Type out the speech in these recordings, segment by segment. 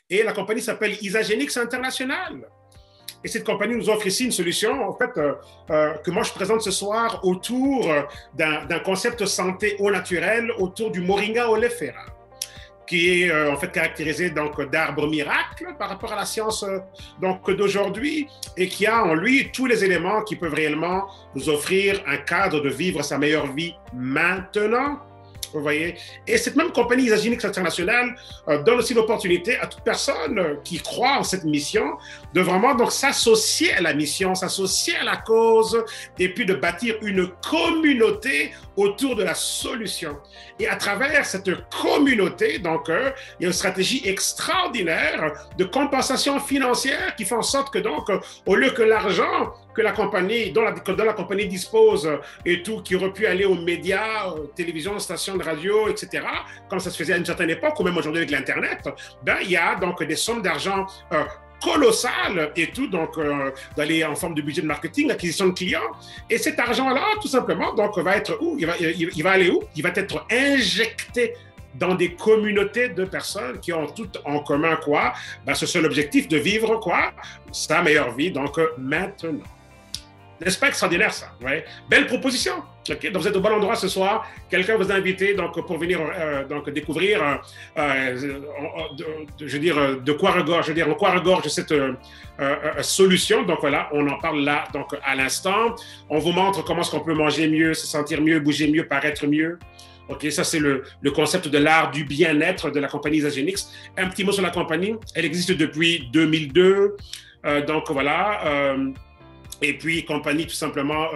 Et la compagnie s'appelle Isagenix International. Et cette compagnie nous offre ici une solution, en fait, que moi je présente ce soir autour d'un concept santé au naturel, autour du Moringa oleifera, qui est en fait caractérisé d'arbre miracle par rapport à la science d'aujourd'hui et qui a en lui tous les éléments qui peuvent réellement nous offrir un cadre de vivre sa meilleure vie maintenant. Vous voyez? Et cette même compagnie Isagenix International donne aussi l'opportunité à toute personne qui croit en cette mission de vraiment donc s'associer à la mission, s'associer à la cause et puis de bâtir une communauté autour de la solution. Et à travers cette communauté, donc, il y a une stratégie extraordinaire de compensation financière qui fait en sorte que donc, au lieu que l'argent que la compagnie, dont la compagnie dispose et tout, qui aurait pu aller aux médias, télévision, stations de radio, etc., comme ça se faisait à une certaine époque, ou même aujourd'hui avec l'Internet, ben, il y a donc des sommes d'argent colossales et tout, donc d'aller en forme de budget de marketing, l'acquisition de clients. Et cet argent-là, tout simplement, donc, va être où? Il va aller où? Il va être injecté dans des communautés de personnes qui ont toutes en commun quoi? Ben, ce seul objectif de vivre quoi? Sa meilleure vie, donc maintenant. N'est-ce pas extraordinaire ça? Ouais. Belle proposition. Okay? Donc vous êtes au bon endroit ce soir. Quelqu'un vous a invité donc, pour venir donc, découvrir de quoi regorge cette solution. Donc voilà, on en parle là donc, à l'instant. On vous montre comment est-ce qu'on peut manger mieux, se sentir mieux, bouger mieux, paraître mieux. Ok, ça c'est le concept de l'art du bien-être de la compagnie Isagenix. Un petit mot sur la compagnie. Elle existe depuis 2002. Donc voilà. Et puis, compagnie tout simplement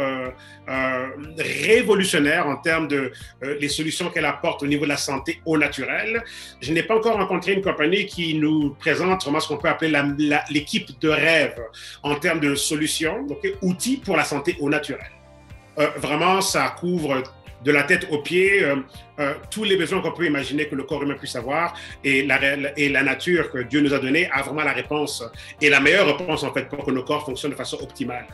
révolutionnaire en termes de les solutions qu'elle apporte au niveau de la santé au naturel. Je n'ai pas encore rencontré une compagnie qui nous présente vraiment ce qu'on peut appeler l'équipe de rêve en termes de solutions, donc outils pour la santé au naturel. Vraiment, ça couvre de la tête aux pieds, tous les besoins qu'on peut imaginer que le corps humain puisse avoir et la nature que Dieu nous a donnée a vraiment la réponse et la meilleure réponse en fait pour que nos corps fonctionnent de façon optimale.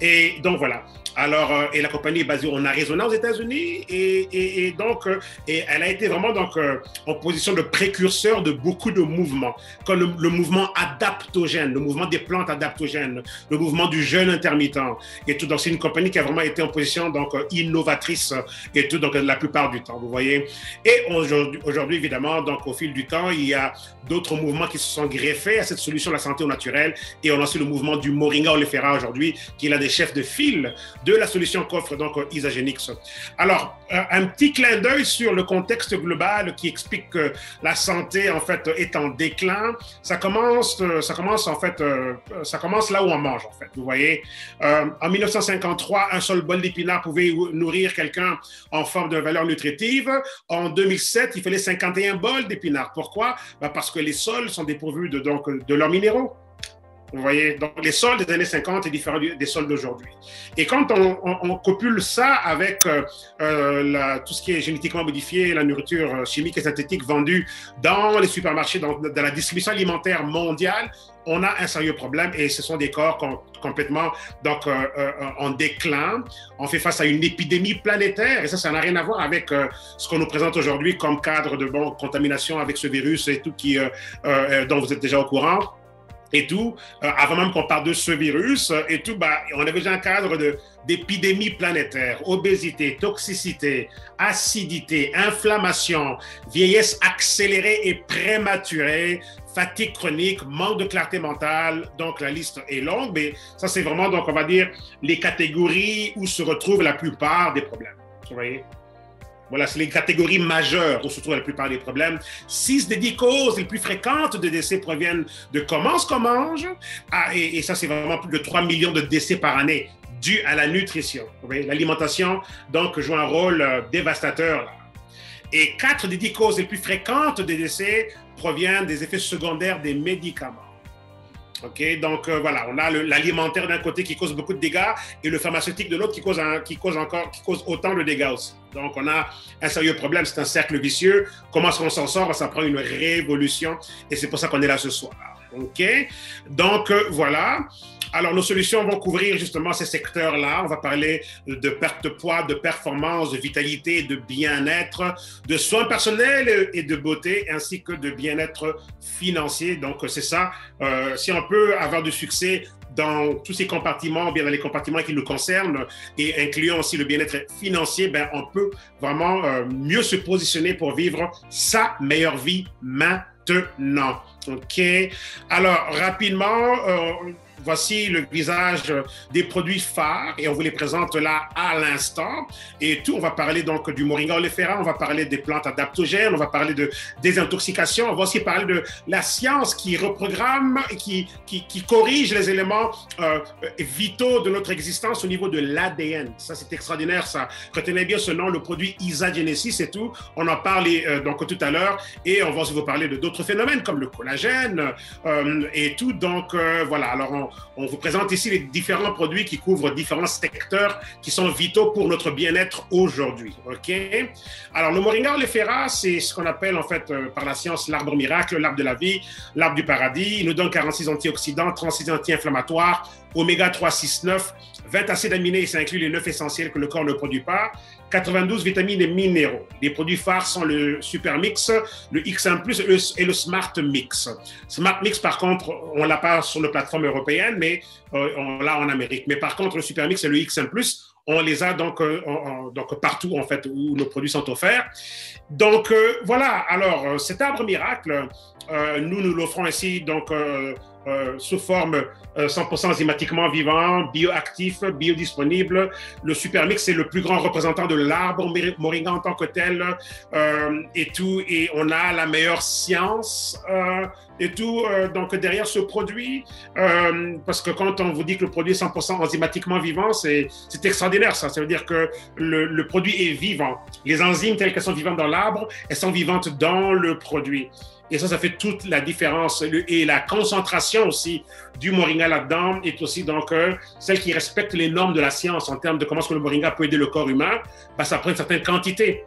Et donc voilà. Alors, et la compagnie est basée en Arizona aux États-Unis et donc et elle a été vraiment donc en position de précurseur de beaucoup de mouvements, comme le mouvement adaptogène, le mouvement des plantes adaptogènes, le mouvement du jeûne intermittent et tout. Donc c'est une compagnie qui a vraiment été en position donc innovatrice et tout donc la plupart du temps, vous voyez. Et aujourd'hui évidemment donc au fil du temps il y a d'autres mouvements qui se sont greffés à cette solution de la santé au naturel et on a aussi le mouvement du Moringa oleifera aujourd'hui qui est l'un des chefs de file de la solution qu'offre donc Isagenix. Alors, un petit clin d'œil sur le contexte global qui explique que la santé en fait est en déclin. Ça commence en fait, ça commence là où on mange en fait. Vous voyez, en 1953, un seul bol d'épinards pouvait nourrir quelqu'un en forme de valeur nutritive. En 2007, il fallait 51 bols d'épinards. Pourquoi? Parce que les sols sont dépourvus de leurs minéraux. Vous voyez, donc les sols des années 50 sont différents des sols d'aujourd'hui. Et quand on copule ça avec tout ce qui est génétiquement modifié, la nourriture chimique et synthétique vendue dans les supermarchés, dans la distribution alimentaire mondiale, on a un sérieux problème et ce sont des corps complètement donc, en déclin. On fait face à une épidémie planétaire et ça n'a rien à voir avec ce qu'on nous présente aujourd'hui comme cadre de contamination avec ce virus et tout dont vous êtes déjà au courant. Et tout, avant même qu'on parle de ce virus, et tout, on avait déjà un cadre d'épidémie planétaire, obésité, toxicité, acidité, inflammation, vieillesse accélérée et prématurée, fatigue chronique, manque de clarté mentale. Donc, la liste est longue, mais ça, c'est vraiment, donc, on va dire, les catégories où se retrouvent la plupart des problèmes. Vous voyez? Voilà, c'est les catégories majeures où se trouvent la plupart des problèmes. 6 des 10 causes les plus fréquentes de décès proviennent de comment on mange. Et ça, c'est vraiment plus de 3 millions de décès par année dus à la nutrition. L'alimentation, donc, joue un rôle dévastateur. Là. Et 4 des 10 causes les plus fréquentes de décès proviennent des effets secondaires des médicaments. Okay, donc voilà, on a l'alimentaire d'un côté qui cause beaucoup de dégâts et le pharmaceutique de l'autre qui cause autant de dégâts aussi. Donc on a un sérieux problème, c'est un cercle vicieux. Comment est-ce qu'on s'en sort? Ça prend une révolution et c'est pour ça qu'on est là ce soir. OK? Donc, voilà. Alors, nos solutions vont couvrir justement ces secteurs-là. On va parler de perte de poids, de performance, de vitalité, de bien-être, de soins personnels et de beauté, ainsi que de bien-être financier. Donc, c'est ça. Si on peut avoir du succès dans tous ces compartiments, bien dans les compartiments qui nous concernent, et incluant aussi le bien-être financier, ben, on peut vraiment mieux se positionner pour vivre sa meilleure vie maintenant. OK? Alors, rapidement, voici le visage des produits phares et on vous les présente là à l'instant. Et tout, on va parler donc du moringa oleifera, on va parler des plantes adaptogènes, on va parler de désintoxication, on va aussi parler de la science qui reprogramme, qui corrige les éléments vitaux de notre existence au niveau de l'ADN. Ça, c'est extraordinaire, ça. Retenez bien ce nom, le produit Isagenesis et tout. On en parle donc tout à l'heure et on va aussi vous parler de d'autres phénomènes comme le collagène et tout. Donc, voilà. Alors, on vous présente ici les différents produits qui couvrent différents secteurs qui sont vitaux pour notre bien-être aujourd'hui. OK? Alors, le moringa oleifera, c'est ce qu'on appelle en fait par la science l'arbre miracle, l'arbre de la vie, l'arbre du paradis. Il nous donne 46 antioxydants, 36 anti-inflammatoires, oméga 3, 6, 9, 20 acides aminés, ça inclut les 9 essentiels que le corps ne produit pas, 92 vitamines et minéraux. Les produits phares sont le Super Mix, le X1+, et le Smart Mix. Smart Mix, par contre, on ne l'a pas sur nos plateformes européennes, mais on l'a en Amérique. Mais par contre, le Super Mix et le X1+, on les a donc partout, en fait, où nos produits sont offerts. Donc, voilà. Alors, cet arbre miracle, nous l'offrons ici, donc, sous forme 100% enzymatiquement vivant, bioactif, biodisponible. Le Supermix est le plus grand représentant de l'arbre moringa en tant que tel et tout. Et on a la meilleure science et tout donc derrière ce produit parce que quand on vous dit que le produit est 100% enzymatiquement vivant, c'est extraordinaire ça. Ça veut dire que le produit est vivant. Les enzymes telles qu'elles sont vivantes dans l'arbre, elles sont vivantes dans le produit. Et ça fait toute la différence. Et la concentration aussi du moringa là-dedans est aussi donc celle qui respecte les normes de la science en termes de comment est-ce que le moringa peut aider le corps humain. Ben, ça prend une certaine quantité.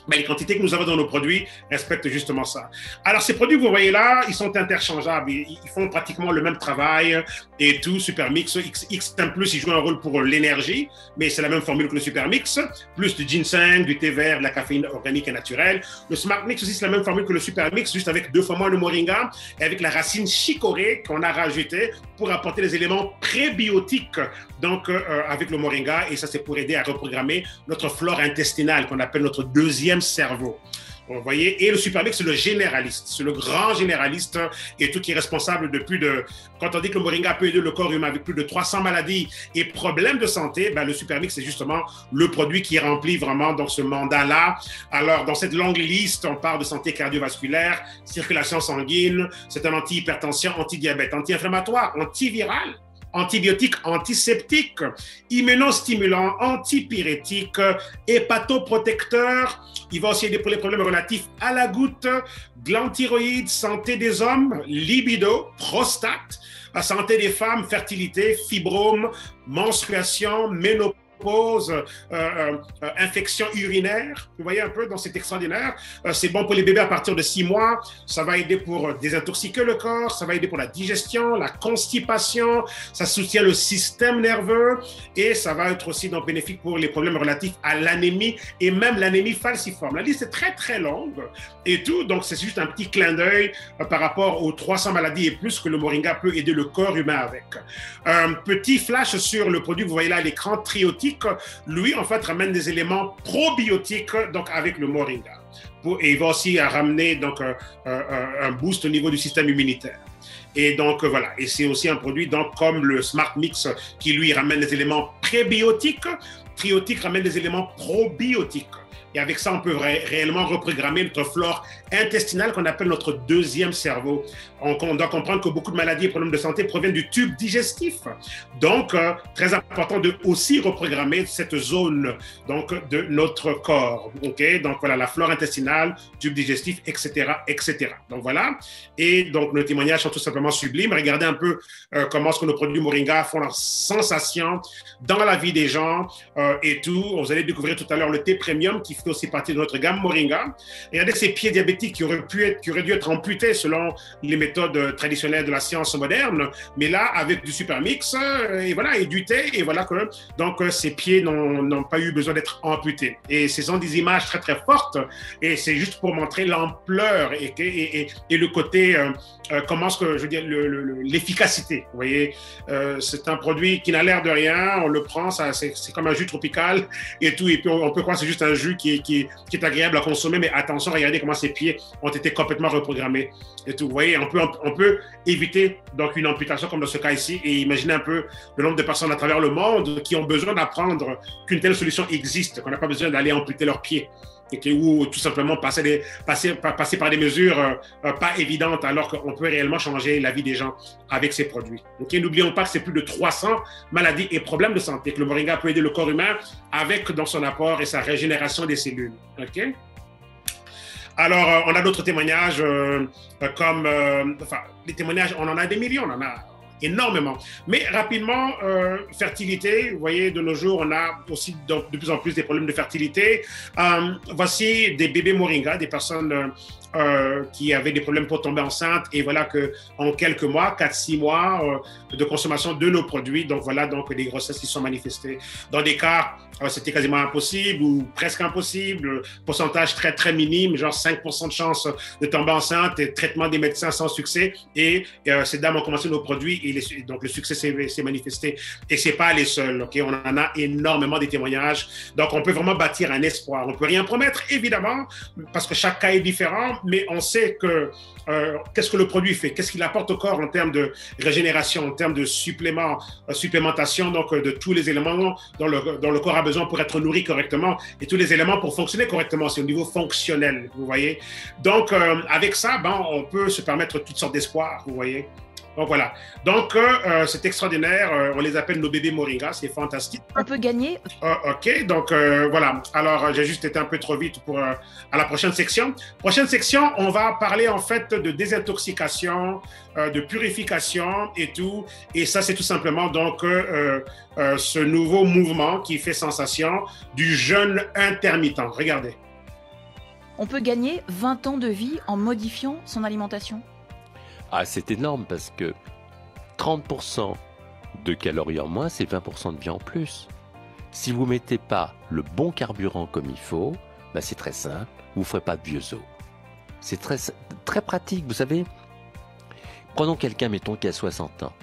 Mais les quantités que nous avons dans nos produits respectent justement ça. Alors, ces produits que vous voyez là, ils sont interchangeables. Ils font pratiquement le même travail et tout. Supermix, X1+, il joue un rôle pour l'énergie, mais c'est la même formule que le Supermix. Plus du ginseng, du thé vert, de la caféine organique et naturelle. Le Smart Mix aussi, c'est la même formule que le Supermix, juste avec 2 fois moins de moringa et avec la racine chicorée qu'on a rajoutée pour apporter les éléments prébiotiques donc avec le moringa. Et ça, c'est pour aider à reprogrammer notre flore intestinale qu'on appelle notre deuxième cerveau. Vous voyez, et le Supermix, c'est le généraliste, c'est le grand généraliste et tout qui est responsable de plus de, quand on dit que le moringa peut aider le corps humain avec plus de 300 maladies et problèmes de santé, ben le Supermix, c'est justement le produit qui remplit vraiment donc ce mandat-là. Alors, dans cette longue liste, on parle de santé cardiovasculaire, circulation sanguine, c'est un anti-hypertension, anti-diabète, anti-inflammatoire, antiviral, antibiotiques, antiseptiques, immunostimulant, antipyrétique, hépatoprotecteur. Il va aussi aider pour les problèmes relatifs à la goutte, glande thyroïde, santé des hommes, libido, prostate, la santé des femmes, fertilité, fibrome, menstruation, ménopause, infection urinaire. Vous voyez un peu, donc c'est extraordinaire. C'est bon pour les bébés à partir de 6 mois. Ça va aider pour désintoxiquer le corps. Ça va aider pour la digestion, la constipation. Ça soutient le système nerveux et ça va être aussi donc bénéfique pour les problèmes relatifs à l'anémie et même l'anémie falciforme. La liste est très, très longue et tout. Donc, c'est juste un petit clin d'œil par rapport aux 300 maladies et plus que le moringa peut aider le corps humain avec. Un petit flash sur le produit, vous voyez là à l'écran, Triotique. Lui, en fait, ramène des éléments probiotiques donc avec le moringa. Et il va aussi ramener donc, un boost au niveau du système immunitaire. Et donc, voilà. Et c'est aussi un produit donc, comme le Smart Mix qui, lui, ramène des éléments prébiotiques. Triotique ramène des éléments probiotiques. Et avec ça, on peut réellement reprogrammer notre flore intestinale qu'on appelle notre deuxième cerveau. On doit comprendre que beaucoup de maladies et problèmes de santé proviennent du tube digestif. Donc, très important de aussi reprogrammer cette zone donc, de notre corps. Okay? Donc, voilà, la flore intestinale, tube digestif, etc., etc. Donc, voilà. Et donc, nos témoignages sont tout simplement sublimes. Regardez un peu comment est-ce que nos produits Moringa font leur sensation dans la vie des gens et tout. Vous allez découvrir tout à l'heure le thé premium qui fait aussi partie de notre gamme Moringa. Regardez ces pieds diabétiques qui auraient dû être amputés selon les méthodes traditionnelles de la science moderne, mais là, avec du super mix, et voilà, et du thé, et voilà que donc ces pieds n'ont pas eu besoin d'être amputés. Et ce sont des images très très fortes, et c'est juste pour montrer l'ampleur et le côté, comment est-ce que je veux dire, l'efficacité. Vous voyez, c'est un produit qui n'a l'air de rien, on le prend, c'est comme un jus tropical et tout, et puis on peut croire que c'est juste un jus qui est agréable à consommer, mais attention, regardez comment ses pieds ont été complètement reprogrammés et tout. Vous voyez, on peut éviter donc une amputation comme dans ce cas ici, et imaginez un peu le nombre de personnes à travers le monde qui ont besoin d'apprendre qu'une telle solution existe, qu'on n'a pas besoin d'aller amputer leurs pieds. Ou tout simplement passer par des mesures pas évidentes, alors qu'on peut réellement changer la vie des gens avec ces produits. Okay? N'oublions pas que c'est plus de 300 maladies et problèmes de santé que le moringa peut aider le corps humain avec dans son apport et sa régénération des cellules. Okay? Alors, on a d'autres témoignages comme, les témoignages, on en a des millions, on en a énormément. Mais rapidement, fertilité, vous voyez, de nos jours, on a aussi de plus en plus des problèmes de fertilité. Voici des bébés moringa, des personnes qui avaient des problèmes pour tomber enceinte, et voilà qu'en quelques mois, 4-6 mois de consommation de nos produits, donc voilà, donc des grossesses qui sont manifestées. Dans des cas, c'était quasiment impossible ou presque impossible, pourcentage très très minime, genre 5% de chance de tomber enceinte, et traitement des médecins sans succès, et ces dames ont commencé nos produits, et donc le succès s'est manifesté, et c'est pas les seuls, okay? On en a énormément des témoignages, donc on peut vraiment bâtir un espoir. On peut rien promettre, évidemment, parce que chaque cas est différent, mais on sait que qu'est-ce que le produit fait, qu'est-ce qu'il apporte au corps en termes de régénération, en termes de supplémentation, donc de tous les éléments dont le corps a besoin pour être nourri correctement, et tous les éléments pour fonctionner correctement. C'est au niveau fonctionnel, vous voyez. Donc, avec ça, on peut se permettre toutes sortes d'espoirs, vous voyez. Donc voilà. Donc c'est extraordinaire. On les appelle nos bébés moringa. C'est fantastique. On peut gagner. Ok. Donc voilà. Alors j'ai juste été un peu trop vite pour à la prochaine section. Prochaine section, on va parler en fait de désintoxication, de purification et tout. Et ça, c'est tout simplement donc ce nouveau mouvement qui fait sensation du jeûne intermittent. Regardez. On peut gagner 20 ans de vie en modifiant son alimentation. Ah, c'est énorme parce que 30% de calories en moins, c'est 20% de vie en plus. Si vous ne mettez pas le bon carburant comme il faut, c'est très simple, vous ne ferez pas de vieux os. C'est très, très pratique, vous savez. Prenons quelqu'un, mettons, qui a 60 ans.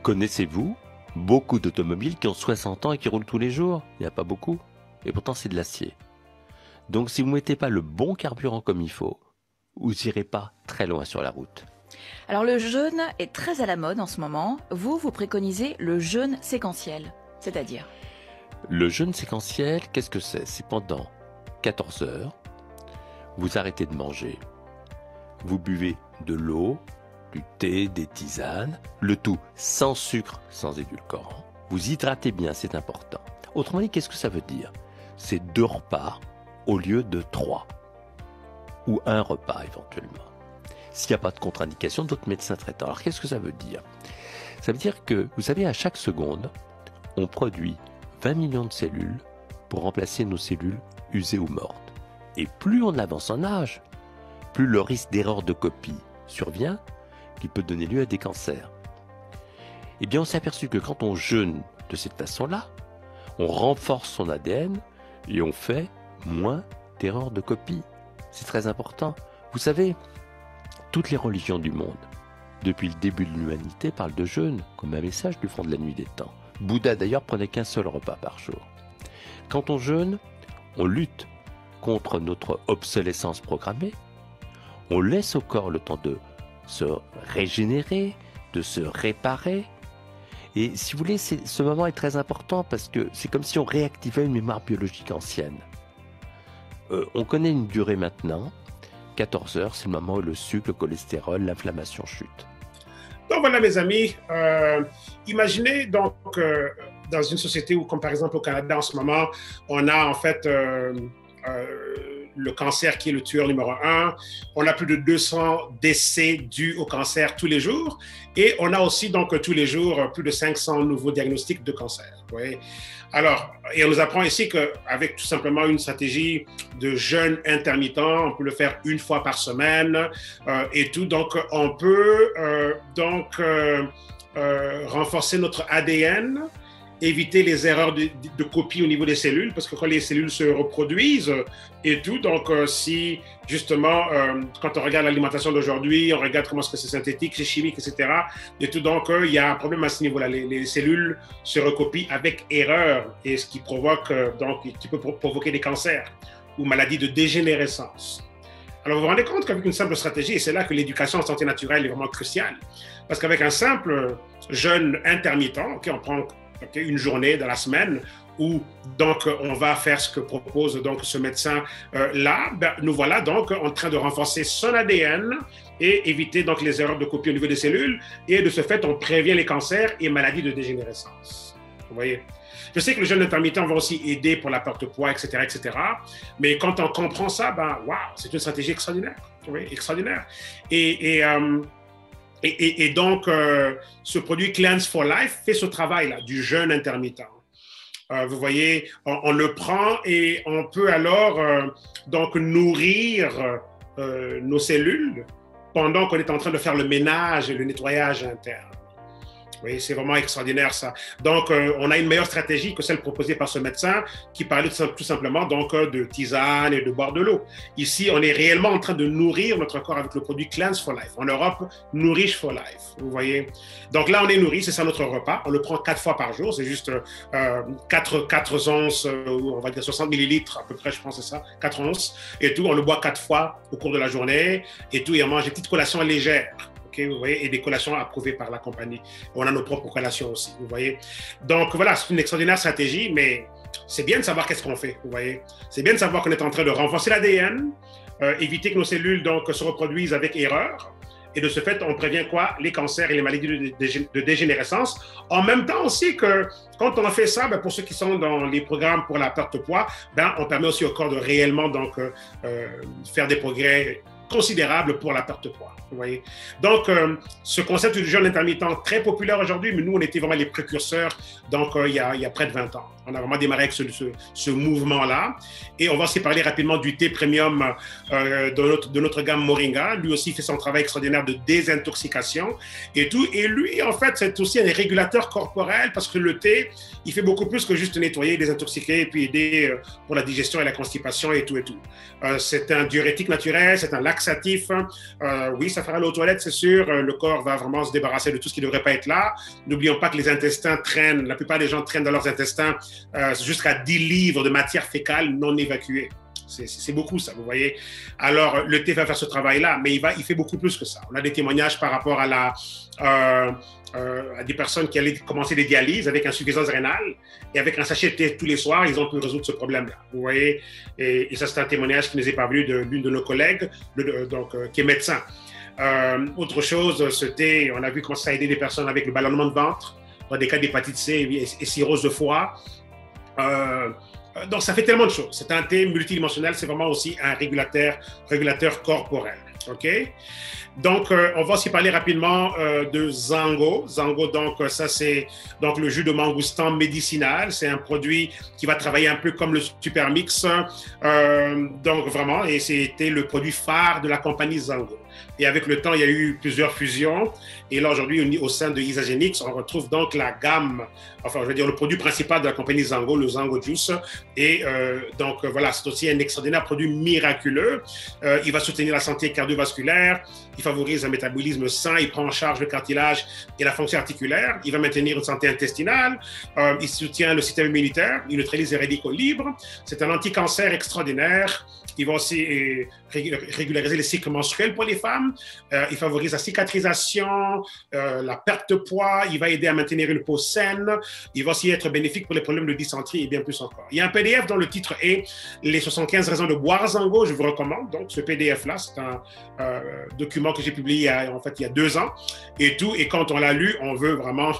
Connaissez-vous beaucoup d'automobiles qui ont 60 ans et qui roulent tous les jours? Il n'y a pas beaucoup. Et pourtant, c'est de l'acier. Donc, si vous ne mettez pas le bon carburant comme il faut, vous n'irez pas très loin sur la route. Alors le jeûne est très à la mode en ce moment. Vous préconisez le jeûne séquentiel, c'est-à-dire? Le jeûne séquentiel, qu'est-ce que c'est? C'est pendant 14 heures, vous arrêtez de manger, vous buvez de l'eau, du thé, des tisanes, le tout sans sucre, sans édulcorant. Vous hydratez bien, c'est important. Autrement dit, qu'est-ce que ça veut dire? C'est 2 repas au lieu de 3, ou 1 repas éventuellement. S'il n'y a pas de contre-indication, d'autres médecins traitants. Alors, qu'est-ce que ça veut dire? Ça veut dire que, vous savez, à chaque seconde, on produit 20 millions de cellules pour remplacer nos cellules usées ou mortes. Et plus on avance en âge, plus le risque d'erreur de copie survient, qui peut donner lieu à des cancers. Eh bien, on s'est aperçu que quand on jeûne de cette façon-là, on renforce son ADN et on fait moins d'erreurs de copie. C'est très important. Vous savez, toutes les religions du monde, depuis le début de l'humanité, parlent de jeûne comme un message du fond de la nuit des temps. Bouddha d'ailleurs prenait qu'un seul repas par jour. Quand on jeûne, on lutte contre notre obsolescence programmée. On laisse au corps le temps de se régénérer, de se réparer. Et si vous voulez, ce moment est très important parce que c'est comme si on réactivait une mémoire biologique ancienne. On connaît une durée maintenant. 14 heures, c'est le moment où le sucre, le cholestérol, l'inflammation chute. Donc voilà mes amis, imaginez donc dans une société où, comme par exemple au Canada en ce moment, on a en fait le cancer qui est le tueur numéro 1. On a plus de 200 décès dus au cancer tous les jours. Et on a aussi donc tous les jours plus de 500 nouveaux diagnostics de cancer. Oui. Alors, et on nous apprend ici qu'avec tout simplement une stratégie de jeûne intermittent, on peut le faire une fois par semaine et tout. Donc, on peut renforcer notre ADN, éviter les erreurs de copie au niveau des cellules, parce que quand les cellules se reproduisent et tout, donc si justement, quand on regarde l'alimentation d'aujourd'hui, on regarde comment est-ce que c'est synthétique, c'est chimique, etc. et tout, donc il y a un problème à ce niveau-là. Les cellules se recopient avec erreur, et ce qui provoque, qui peut provoquer des cancers ou maladies de dégénérescence. Alors, vous vous rendez compte qu'avec une simple stratégie, et c'est là que l'éducation en santé naturelle est vraiment cruciale, parce qu'avec un simple jeûne intermittent, on prend une journée dans la semaine où donc on va faire ce que propose donc ce médecin là, nous voilà donc en train de renforcer son ADN et éviter donc les erreurs de copie au niveau des cellules, et de ce fait on prévient les cancers et maladies de dégénérescence. Vous voyez? Je sais que le jeûne intermittent va aussi aider pour la perte de poids, etc., etc. Mais quand on comprend ça, waouh, c'est une stratégie extraordinaire, oui, extraordinaire. Et donc, ce produit Cleanse for Life fait ce travail-là du jeûne intermittent. Vous voyez, on le prend et on peut alors donc nourrir nos cellules pendant qu'on est en train de faire le ménage et le nettoyage interne. Oui, c'est vraiment extraordinaire ça. Donc, on a une meilleure stratégie que celle proposée par ce médecin qui parlait tout simplement donc, de tisane et de boire de l'eau. Ici, on est réellement en train de nourrir notre corps avec le produit Cleanse for Life. En Europe, Nourish for Life, vous voyez. Donc là, on est nourri, c'est ça notre repas. On le prend 4 fois par jour, c'est juste 4 onces, on va dire 60 millilitres à peu près, je pense c'est ça, 4 onces. Et tout, on le boit 4 fois au cours de la journée et tout, et on mange des petites collations légères. Okay, vous voyez, et des collations approuvées par la compagnie. On a nos propres collations aussi, vous voyez. Donc voilà, c'est une extraordinaire stratégie, mais c'est bien de savoir qu'est-ce qu'on fait, vous voyez. C'est bien de savoir qu'on est en train de renforcer l'ADN, éviter que nos cellules donc, se reproduisent avec erreur, et de ce fait, on prévient quoi? Les cancers et les maladies de dégénérescence. En même temps aussi que quand on fait ça, pour ceux qui sont dans les programmes pour la perte de poids, on permet aussi au corps de réellement donc, faire des progrès considérable pour la perte de poids. Vous voyez? Donc, ce concept du jeûne intermittent très populaire aujourd'hui, mais nous, on était vraiment les précurseurs donc, il y a près de 20 ans. On a vraiment démarré avec ce mouvement-là. Et on va aussi parler rapidement du thé premium de notre gamme Moringa. Lui aussi fait son travail extraordinaire de désintoxication et tout. Et lui, en fait, c'est aussi un régulateur corporel parce que le thé, il fait beaucoup plus que juste nettoyer, désintoxiquer et puis aider pour la digestion et la constipation et tout et tout. C'est un diurétique naturel, c'est un laxatif. Oui, ça fera aller aux toilettes, c'est sûr. Le corps va vraiment se débarrasser de tout ce qui ne devrait pas être là. N'oublions pas que les intestins traînent, la plupart des gens traînent dans leurs intestins jusqu'à 10 livres de matière fécale non évacuée. C'est beaucoup ça, vous voyez. Alors, le thé va faire ce travail-là, mais il fait beaucoup plus que ça. On a des témoignages par rapport à des personnes qui allaient commencer des dialyses avec insuffisance rénale et avec un sachet de thé tous les soirs, ils ont pu résoudre ce problème-là. Vous voyez, et ça, c'est un témoignage qui nous est parvenu de l'une de nos collègues, qui est médecin. Autre chose, ce thé, on a vu comment ça a aidé des personnes avec le ballonnement de ventre, dans des cas d'hépatite C et cirrhose de foie. Donc, ça fait tellement de choses. C'est un thé multidimensionnel, c'est vraiment aussi un régulateur corporel. OK? Donc, on va aussi parler rapidement de Zango. Zango, donc, ça, c'est donc, le jus de mangoustan médicinal. C'est un produit qui va travailler un peu comme le Supermix. Donc, vraiment, et c'était le produit phare de la compagnie Zango. Et avec le temps, il y a eu plusieurs fusions. Et là, aujourd'hui, au sein de Isagenix, on retrouve donc la gamme, enfin, je veux dire, le produit principal de la compagnie Zango, le Zango Juice. Et donc, voilà, c'est aussi un extraordinaire produit miraculeux. Il va soutenir la santé cardiovasculaire, il favorise un métabolisme sain, il prend en charge le cartilage et la fonction articulaire, il va maintenir une santé intestinale, il soutient le système immunitaire, il neutralise les radicaux libres. C'est un anti-cancer extraordinaire. Il va aussi régulariser les cycles menstruels pour les femmes. Il favorise la cicatrisation, la perte de poids. Il va aider à maintenir une peau saine. Il va aussi être bénéfique pour les problèmes de dysenterie et bien plus encore. Il y a un PDF dont le titre est « Les 75 raisons de boire Zango ». Je vous recommande. Donc, ce PDF-là, c'est un document que j'ai publié il y a 2 ans et tout. Et quand on l'a lu, on veut vraiment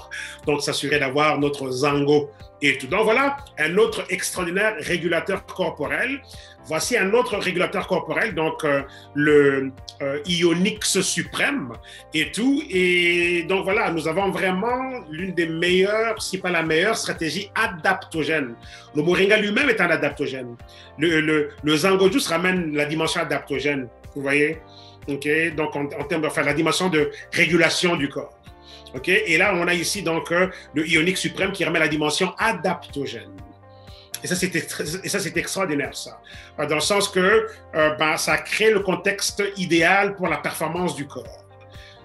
donc s'assurer d'avoir notre Zango et tout. Donc, voilà un autre extraordinaire régulateur corporel voici un autre régulateur corporel, donc le Ionix suprême et tout. Et donc voilà, nous avons vraiment l'une des meilleures, si pas la meilleure stratégie adaptogène. Le moringa lui-même est un adaptogène. Le Zango Juice ramène la dimension adaptogène, vous voyez? Okay? Donc en termes de la dimension de régulation du corps. Okay? Et là, on a ici donc le Ionix suprême qui ramène la dimension adaptogène. Et ça, c'est extraordinaire, ça. Dans le sens que ça crée le contexte idéal pour la performance du corps.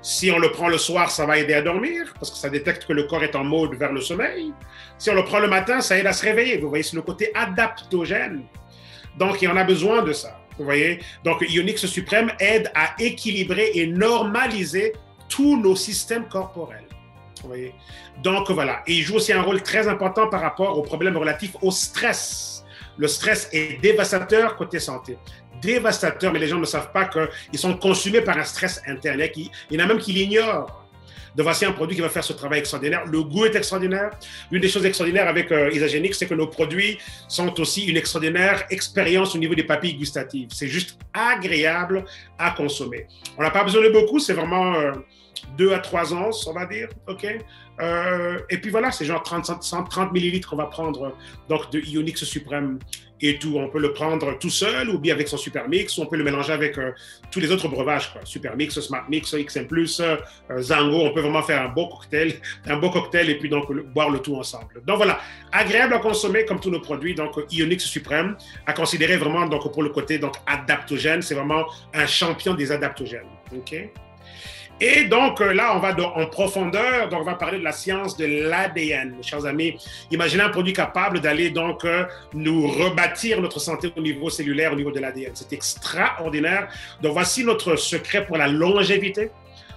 Si on le prend le soir, ça va aider à dormir, parce que ça détecte que le corps est en mode vers le sommeil. Si on le prend le matin, ça aide à se réveiller. Vous voyez, c'est le côté adaptogène. Donc, il y en a besoin de ça. Vous voyez? Donc, Ionix suprême aide à équilibrer et normaliser tous nos systèmes corporels. Vous voyez? Donc voilà, et il joue aussi un rôle très important par rapport aux problèmes relatifs au stress. Le stress est dévastateur côté santé. Dévastateur, mais les gens ne savent pas qu'ils sont consumés par un stress interne. Il y en a même qui l'ignorent. Donc voici un produit qui va faire ce travail extraordinaire. Le goût est extraordinaire. L'une des choses extraordinaires avec Isagenix, c'est que nos produits sont aussi une extraordinaire expérience au niveau des papilles gustatives. C'est juste agréable à consommer. On n'a pas besoin de beaucoup, c'est vraiment 2 à 3 onces, on va dire, ok. Et puis voilà, c'est genre 130 millilitres qu'on va prendre donc de Ionix suprême et tout. On peut le prendre tout seul ou bien avec son Supermix, ou on peut le mélanger avec tous les autres breuvages, quoi. Supermix, Smartmix, XM+, Zango. On peut vraiment faire un beau cocktail et puis donc boire le tout ensemble. Donc voilà, agréable à consommer comme tous nos produits. Donc Ionix suprême à considérer vraiment donc pour le côté donc adaptogène, c'est vraiment un champion des adaptogènes, ok. Et donc là, on va en profondeur, donc on va parler de la science de l'ADN, chers amis. Imaginez un produit capable d'aller donc nous rebâtir notre santé au niveau cellulaire, au niveau de l'ADN. C'est extraordinaire. Donc voici notre secret pour la longévité,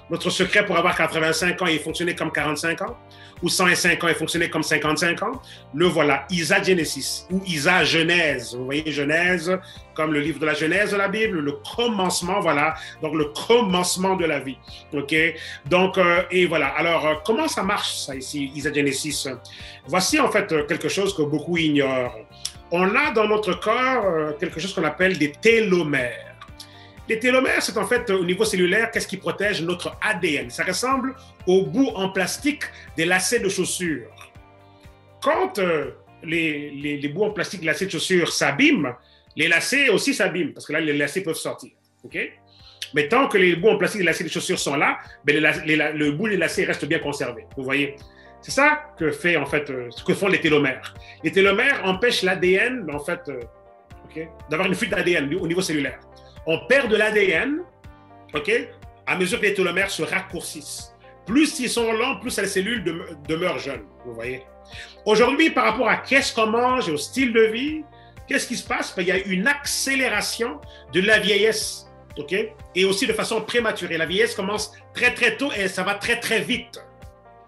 notre secret pour avoir 85 ans et fonctionner comme 45 ans, ou 105 ans et fonctionner comme 55 ans. Le voilà, Isagenesis ou Isagenèse. Vous voyez, Genèse, comme le livre de la Genèse de la Bible, le commencement, voilà, donc le commencement de la vie. Ok, donc, et voilà. Alors, comment ça marche, ça ici, Isagenesis? Voici en fait quelque chose que beaucoup ignorent. On a dans notre corps quelque chose qu'on appelle des télomères. Les télomères, c'est en fait, au niveau cellulaire, qu'est-ce qui protège notre ADN? Ça ressemble au bout en plastique des lacets de chaussures. Quand les bouts en plastique des lacets de chaussures s'abîment, les lacets aussi s'abîment, parce que là, les lacets peuvent sortir. Okay? Mais tant que les bouts en plastique des lacets de chaussures sont là, ben le bout des lacets reste bien conservé. Vous voyez? C'est ça que fait, en fait, ce que font les télomères. Les télomères empêchent l'ADN, en fait, d'avoir une fuite d'ADN au niveau cellulaire. On perd de l'ADN, ok, à mesure que les télomères se raccourcissent. Plus ils sont lents, plus les cellules demeurent jeunes, vous voyez. Aujourd'hui, par rapport à qu'est-ce qu'on mange et au style de vie, qu'est-ce qui se passe? Il y a une accélération de la vieillesse, ok, et aussi de façon prématurée. La vieillesse commence très très tôt et ça va très très vite.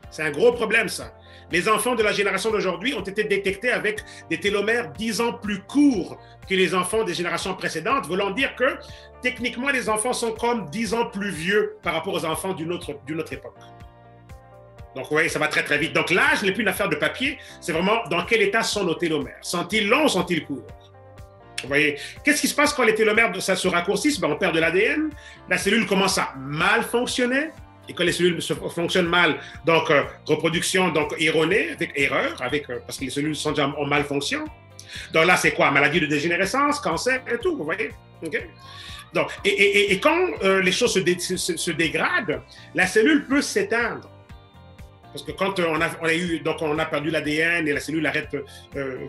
C'est un gros problème, ça. Les enfants de la génération d'aujourd'hui ont été détectés avec des télomères 10 ans plus courts que les enfants des générations précédentes, voulant dire que techniquement, les enfants sont comme 10 ans plus vieux par rapport aux enfants d'une autre époque. Donc, oui, ça va très, très vite. Donc, l'âge n'est plus une affaire de papier, c'est vraiment dans quel état sont nos télomères. Sont-ils longs ou sont-ils courts? Vous voyez, qu'est-ce qui se passe quand les télomères ça se raccourcissent? On perd de l'ADN, la cellule commence à mal fonctionner. Et quand les cellules fonctionnent mal, donc reproduction donc erronée, avec erreur, parce que les cellules sont déjà en malfonction. Donc là, c'est quoi? Maladie de dégénérescence, cancer et tout, vous voyez? Okay? Donc, et quand les choses se dégradent, la cellule peut s'éteindre. Parce que quand on a perdu l'ADN et la cellule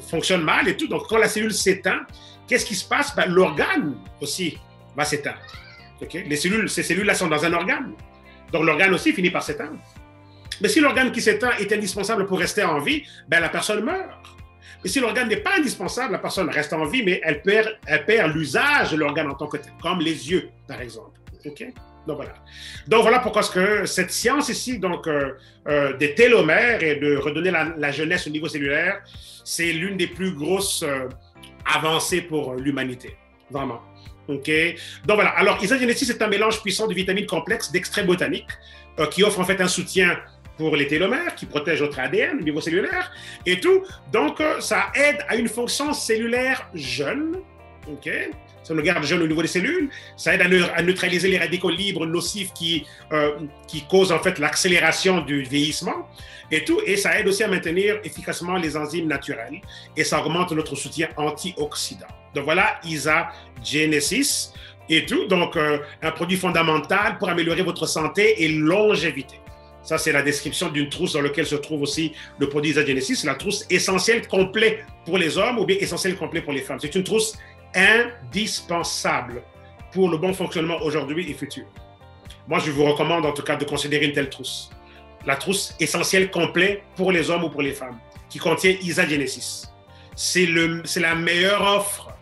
fonctionne mal et tout, donc quand la cellule s'éteint, qu'est-ce qui se passe? Ben, l'organe aussi va s'éteindre. Okay? Ces cellules-là sont dans un organe. Donc, l'organe aussi finit par s'éteindre. Mais si l'organe qui s'éteint est indispensable pour rester en vie, ben, la personne meurt. Mais si l'organe n'est pas indispensable, la personne reste en vie, mais elle perd l'usage de l'organe en tant que tel, comme les yeux, par exemple. Okay? Donc, voilà pourquoi cette science ici, donc, des télomères et de redonner la jeunesse au niveau cellulaire, c'est l'une des plus grosses avancées pour l'humanité. Vraiment. Okay. Donc voilà, alors Isagenesis est un mélange puissant de vitamines complexes, d'extraits botaniques qui offre en fait un soutien pour les télomères, qui protège notre ADN au niveau cellulaire et tout. Donc ça aide à une fonction cellulaire jeune, OK? Ça nous garde jeunes au niveau des cellules. Ça aide à neutraliser les radicaux libres nocifs qui causent en fait l'accélération du vieillissement et tout. Et ça aide aussi à maintenir efficacement les enzymes naturelles. Et ça augmente notre soutien antioxydant. Donc voilà, Isagenesis et tout. Donc un produit fondamental pour améliorer votre santé et longévité. Ça, c'est la description d'une trousse dans laquelle se trouve aussi le produit Isagenesis. C'est la trousse essentielle complet pour les hommes ou bien essentielle complet pour les femmes. C'est une trousse indispensable pour le bon fonctionnement aujourd'hui et futur. Moi, je vous recommande en tout cas de considérer une telle trousse. La trousse essentielle complet pour les hommes ou pour les femmes, qui contient Isagenesis. C'est la meilleure offre,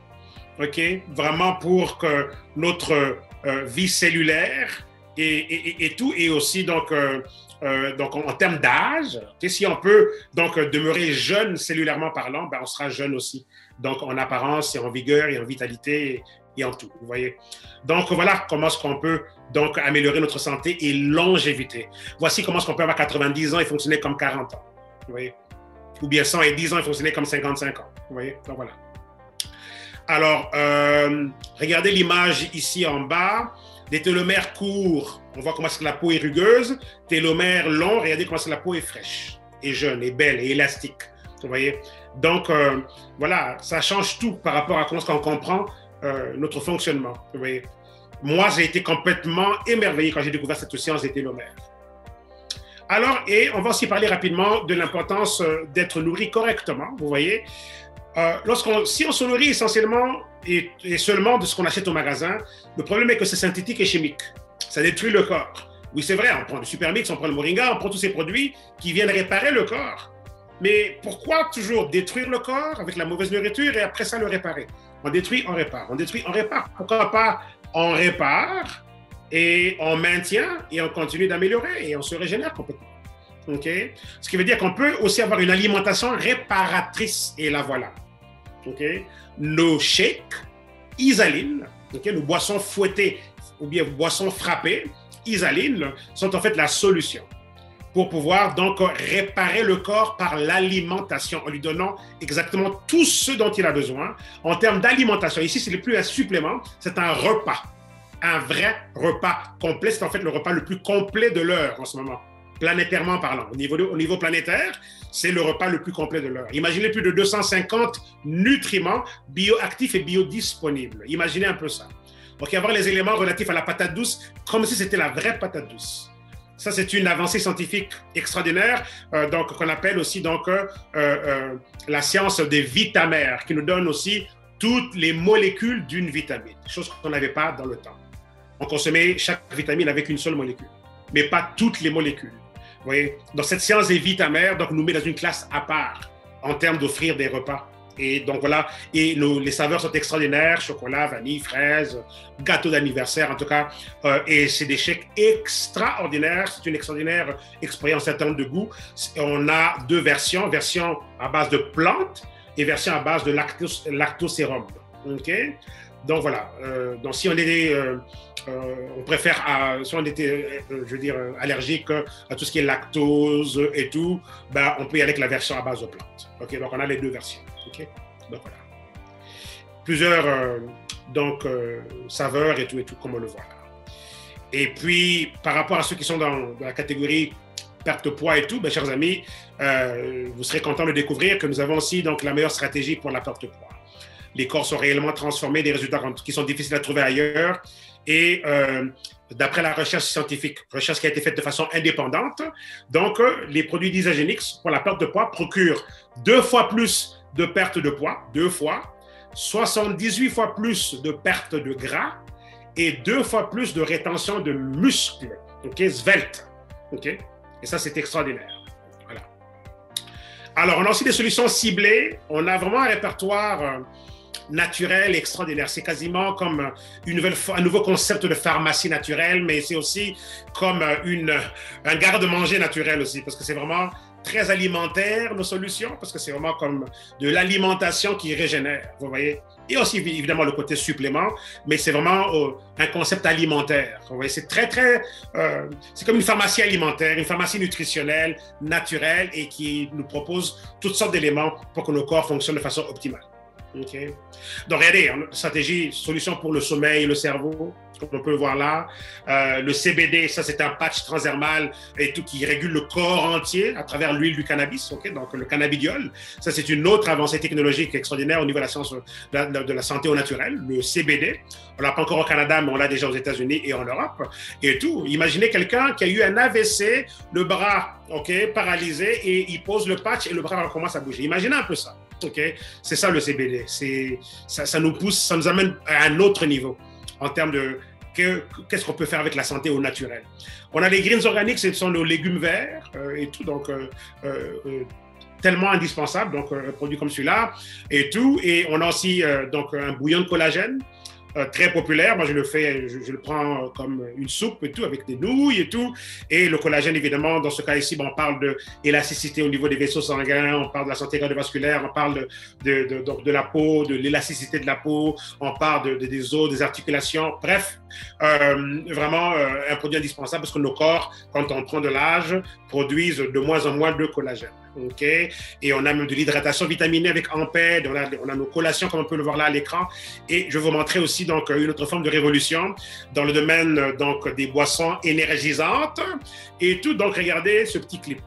ok, vraiment pour que notre vie cellulaire et tout, et aussi donc en termes d'âge, si on peut donc demeurer jeune cellulairement parlant, ben on sera jeune aussi. Donc en apparence et en vigueur et en vitalité et en tout, vous voyez. Donc voilà comment est-ce qu'on peut donc améliorer notre santé et longévité. Voici comment est-ce qu'on peut avoir 90 ans et fonctionner comme 40 ans, vous voyez. Ou bien 110 ans et fonctionner comme 55 ans, vous voyez. Donc voilà. Alors, regardez l'image ici en bas. Des télomères courts, on voit comment est-ce que la peau est rugueuse. Télomères longs, regardez comment est-ce que la peau est fraîche, et jeune, et belle, et élastique. Vous voyez? Donc, voilà, ça change tout par rapport à comment on comprend notre fonctionnement. Vous voyez? Moi, j'ai été complètement émerveillé quand j'ai découvert cette science des télomères. Alors, et on va aussi parler rapidement de l'importance d'être nourri correctement, vous voyez? Si on se nourrit essentiellement et seulement de ce qu'on achète au magasin, le problème est que c'est synthétique et chimique. Ça détruit le corps. Oui, c'est vrai, on prend le Supermix, on prend le Moringa, on prend tous ces produits qui viennent réparer le corps. Mais pourquoi toujours détruire le corps avec la mauvaise nourriture et après ça le réparer? On détruit, on répare. On détruit, on répare. Pourquoi pas on répare et on maintient et on continue d'améliorer et on se régénère complètement. Okay? Ce qui veut dire qu'on peut aussi avoir une alimentation réparatrice et la voilà. Okay? Nos shakes, Isaline, okay? Nos boissons fouettées ou bien boissons frappées, Isaline, sont en fait la solution pour pouvoir donc réparer le corps par l'alimentation en lui donnant exactement tout ce dont il a besoin en termes d'alimentation. Ici, ce n'est plus un supplément, c'est un repas, un vrai repas complet. C'est en fait le repas le plus complet de l'heure en ce moment, planétairement parlant. Au niveau planétaire, c'est le repas le plus complet de l'heure. Imaginez plus de 250 nutriments bioactifs et biodisponibles. Imaginez un peu ça. Donc, il y a avoir les éléments relatifs à la patate douce comme si c'était la vraie patate douce. Ça, c'est une avancée scientifique extraordinaire, donc qu'on appelle aussi donc, la science des vitamères, qui nous donne aussi toutes les molécules d'une vitamine, chose qu'on n'avait pas dans le temps. On consommait chaque vitamine avec une seule molécule, mais pas toutes les molécules. Vous voyez? Donc, cette science des vitamères donc, nous met dans une classe à part en termes d'offrir des repas. Et donc voilà, et les saveurs sont extraordinaires, chocolat, vanille, fraise, gâteau d'anniversaire en tout cas, et c'est des shakes extraordinaires, c'est une extraordinaire expérience en termes de goût. On a deux versions, version à base de plantes et version à base de lactosérum. Okay? Donc voilà, donc si on est, on préfère, si on était, je veux dire, allergique à tout ce qui est lactose et tout, ben, on peut y aller avec la version à base de plantes. Okay? Donc on a les deux versions. Okay? Donc voilà. Plusieurs saveurs et tout, comme on le voit là. Et puis, par rapport à ceux qui sont dans la catégorie perte de poids et tout, ben, chers amis, vous serez contents de découvrir que nous avons aussi donc, la meilleure stratégie pour la perte de poids. Les corps sont réellement transformés, des résultats qui sont difficiles à trouver ailleurs. Et d'après la recherche scientifique, recherche qui a été faite de façon indépendante, donc les produits d'Isagenix pour la perte de poids procurent 2 fois plus de perte de poids, 2 fois, 78 fois plus de perte de gras et 2 fois plus de rétention de muscles, okay, svelte. Okay? Et ça, c'est extraordinaire. Voilà. Alors, on a aussi des solutions ciblées. On a vraiment un répertoire naturel extraordinaire. C'est quasiment comme un nouveau concept de pharmacie naturelle, mais c'est aussi comme un garde-manger naturel aussi, parce que c'est vraiment très alimentaire, nos solutions, parce que c'est vraiment comme de l'alimentation qui régénère, vous voyez. Et aussi, évidemment, le côté supplément, mais c'est vraiment un concept alimentaire. Vous voyez, c'est c'est comme une pharmacie alimentaire, une pharmacie nutritionnelle, naturelle, et qui nous propose toutes sortes d'éléments pour que nos corps fonctionnent de façon optimale. OK. Donc, regardez, stratégie, solution pour le sommeil, le cerveau, comme on peut le voir là. Le CBD, ça, c'est un patch transdermal et tout qui régule le corps entier à travers l'huile du cannabis, OK? Donc, le cannabidiol. Ça, c'est une autre avancée technologique extraordinaire au niveau de la science de la santé au naturel, le CBD. On l'a pas encore au Canada, mais on l'a déjà aux États-Unis et en Europe et tout. Imaginez quelqu'un qui a eu un AVC, le bras, OK, paralysé, et il pose le patch et le bras commence à bouger. Imaginez un peu ça. Okay. C'est ça le CBD. Ça nous pousse, ça nous amène à un autre niveau en termes de qu'est-ce qu'on peut faire avec la santé au naturel. On a les greens organiques, ce sont nos légumes verts et tout, donc tellement indispensables, donc un produit comme celui-là et tout. Et on a aussi donc un bouillon de collagène. Très populaire. Moi, je le prends comme une soupe et tout, avec des nouilles et tout. Et le collagène, évidemment, dans ce cas ici, on parle de l'élasticité au niveau des vaisseaux sanguins, on parle de la santé cardiovasculaire, on parle de la peau, de l'élasticité de la peau, on parle des os, des articulations. Bref, vraiment un produit indispensable parce que nos corps, quand on prend de l'âge, produisent de moins en moins de collagène. Okay. Et on a même de l'hydratation vitaminée avec Amped, on a nos collations comme on peut le voir là à l'écran. Et je vais vous montrer aussi donc une autre forme de révolution dans le domaine donc des boissons énergisantes et tout. Donc regardez ce petit clip.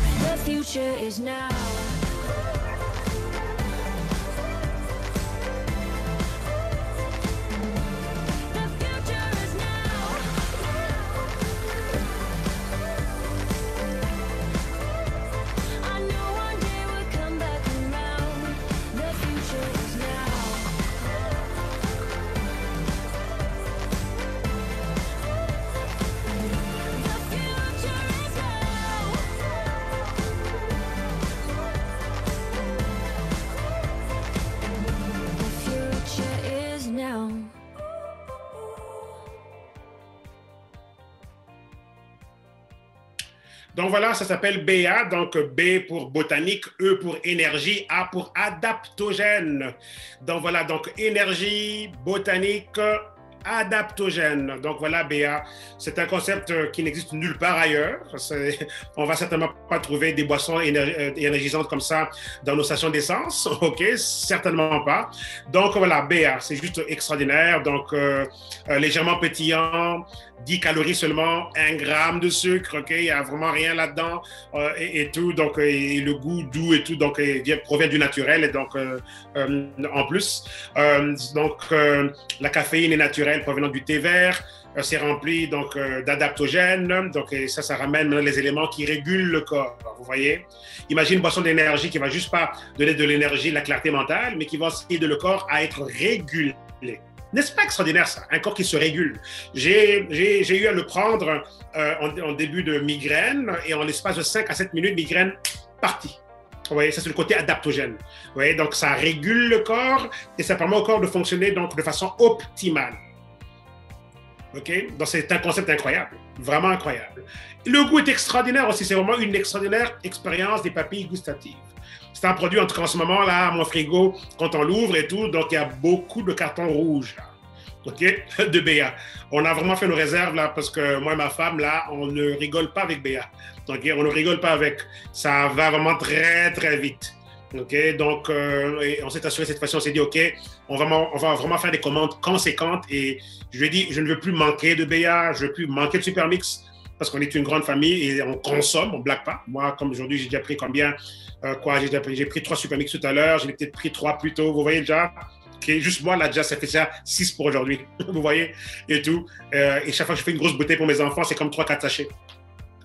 The future is now. Donc voilà, ça s'appelle BA, donc B pour botanique, E pour énergie, A pour adaptogène. Donc voilà, donc énergie, botanique, adaptogène. Donc voilà, BA, c'est un concept qui n'existe nulle part ailleurs. On va certainement pas trouver des boissons énergisantes comme ça dans nos stations d'essence, ok? Certainement pas. Donc voilà, BA, c'est juste extraordinaire. Donc légèrement pétillant, 10 calories seulement, 1 gramme de sucre, ok? Il n'y a vraiment rien là-dedans et tout. Donc et le goût doux et tout, donc provient du naturel et donc en plus. La caféine est naturelle provenant du thé vert. C'est rempli donc d'adaptogènes, donc ça ramène les éléments qui régulent le corps. Vous voyez, imagine une boisson d'énergie qui va juste pas donner de l'énergie, de la clarté mentale, mais qui va aider le corps à être régulé. N'est-ce pas extraordinaire ça, un corps qui se régule? J'ai eu à le prendre en début de migraine et en l'espace de 5 à 7 minutes, migraine partie. Vous voyez, ça c'est le côté adaptogène. Vous voyez, donc ça régule le corps et ça permet au corps de fonctionner donc de façon optimale. Okay? Donc c'est un concept incroyable, vraiment incroyable. Le goût est extraordinaire aussi, c'est vraiment une extraordinaire expérience des papilles gustatives. C'est un produit, en tout cas en ce moment, là, à mon frigo, quand on l'ouvre et tout, donc il y a beaucoup de cartons rouges, là, okay? De BA. On a vraiment fait nos réserves, là, parce que moi et ma femme, là, on ne rigole pas avec BA. Okay? On ne rigole pas avec. Ça va vraiment très, très vite. Okay, donc, on s'est assuré cette fois-ci, on s'est dit, OK, on va vraiment faire des commandes conséquentes et je lui ai dit, je ne veux plus manquer de BA, je ne veux plus manquer de Supermix parce qu'on est une grande famille et on consomme, on ne blague pas. Moi, comme aujourd'hui, j'ai déjà pris combien? J'ai pris 3 Supermix tout à l'heure, j'ai peut-être pris 3 plus tôt, vous voyez déjà? Okay, juste moi, là, déjà, ça fait déjà 6 pour aujourd'hui, vous voyez? Et tout. Et chaque fois que je fais une grosse bouteille pour mes enfants, c'est comme 3-4 sachets.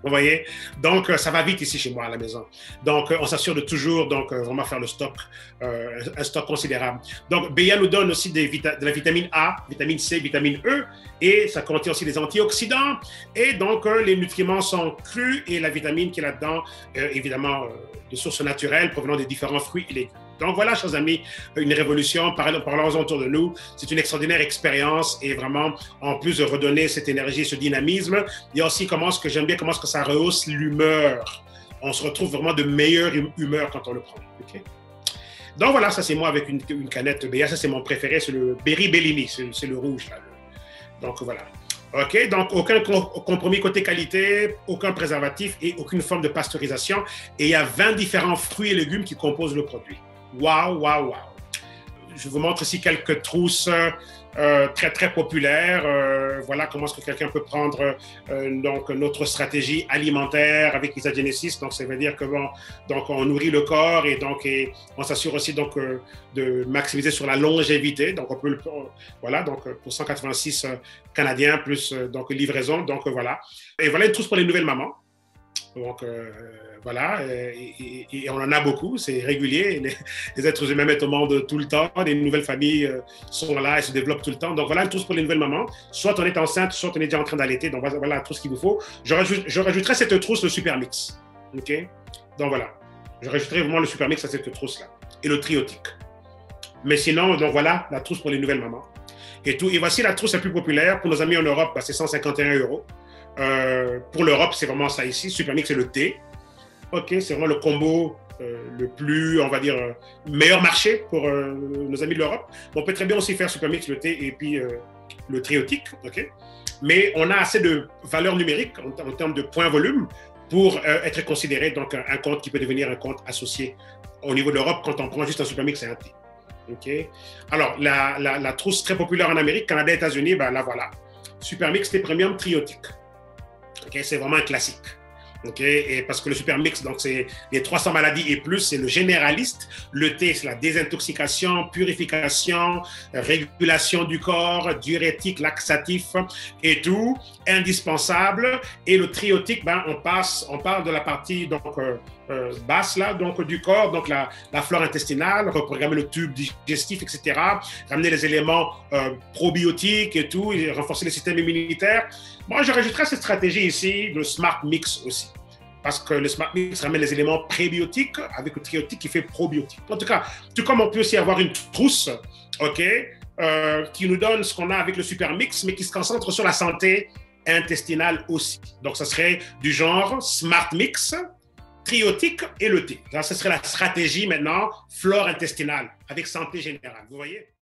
Vous voyez? Donc, ça va vite ici chez moi à la maison. Donc, on s'assure de toujours donc, vraiment faire le stock, un stock considérable. Donc, BA nous donne aussi de la vitamine A, vitamine C, vitamine E, et ça contient aussi des antioxydants. Et donc, les nutriments sont crus et la vitamine qui est là-dedans, évidemment, de sources naturelles provenant des différents fruits et légumes. Donc voilà, chers amis, une révolution, parlons autour de nous. C'est une extraordinaire expérience et vraiment, en plus de redonner cette énergie, ce dynamisme, il y a aussi j'aime bien comment ça rehausse l'humeur. On se retrouve vraiment de meilleure humeur quand on le prend. Okay? Donc voilà, ça c'est moi avec une canette BA, ça c'est mon préféré, c'est le Berry Bellini, c'est le rouge là. Donc voilà. OK, donc aucun compromis côté qualité, aucun préservatif et aucune forme de pasteurisation. Et il y a 20 différents fruits et légumes qui composent le produit. Waouh, waouh, waouh. Je vous montre ici quelques trousses très, très populaires. Voilà comment est-ce que quelqu'un peut prendre donc, notre stratégie alimentaire avec Isagenesis. Donc, ça veut dire que bon, donc, on nourrit le corps et on s'assure aussi donc, de maximiser sur la longévité. Donc, on peut voilà, donc pour 186 Canadiens plus donc, livraison. Donc, voilà. Et voilà une trousse pour les nouvelles mamans. Donc, voilà, et on en a beaucoup, c'est régulier. Les êtres humains mettent au monde tout le temps, les nouvelles familles sont là et se développent tout le temps. Donc, voilà une trousse pour les nouvelles mamans. Soit on est enceinte, soit on est déjà en train d'allaiter. Donc, voilà la trousse qu'il vous faut. Je rajouterai cette trousse, le Super Mix. OK? Donc, voilà. Je rajouterai vraiment le Super Mix à cette trousse-là. Et le triotique. Mais sinon, donc voilà, la trousse pour les nouvelles mamans. Et tout. Et voici la trousse la plus populaire. Pour nos amis en Europe, c'est 151 €. Pour l'Europe, c'est vraiment ça ici. Super Mix, c'est le thé. OK, c'est vraiment le combo le plus, on va dire, meilleur marché pour nos amis de l'Europe. On peut très bien aussi faire Super Mix, le thé et puis le triotique. OK? Mais on a assez de valeur numérique en termes de points volume pour être considéré donc un compte qui peut devenir un compte associé. Au niveau de l'Europe, quand on prend juste un Super Mix, c'est un thé. OK? Alors, la trousse très populaire en Amérique, Canada, États-Unis, ben là voilà. Super Mix, thé premium triotique. Okay, c'est vraiment un classique. Okay? Et parce que le Super Mix, donc c'est les 300 maladies et plus, c'est le généraliste. Le thé, c'est la désintoxication, purification, régulation du corps, diurétique, laxatif et tout, indispensable. Et le triotique, ben, on parle de la partie donc, basse là, donc, du corps, donc la flore intestinale, reprogrammer le tube digestif, etc. Ramener les éléments probiotiques et tout, et renforcer le système immunitaire. Moi, je rajouterais cette stratégie ici, le Smart Mix aussi. Parce que le Smart Mix ramène les éléments prébiotiques avec le triotique qui fait probiotique. En tout cas, tout comme on peut aussi avoir une trousse, OK, qui nous donne ce qu'on a avec le Super Mix, mais qui se concentre sur la santé intestinale aussi. Donc, ça serait du genre Smart Mix, triotique et le thé. Là, ce serait la stratégie maintenant flore intestinale avec santé générale. Vous voyez?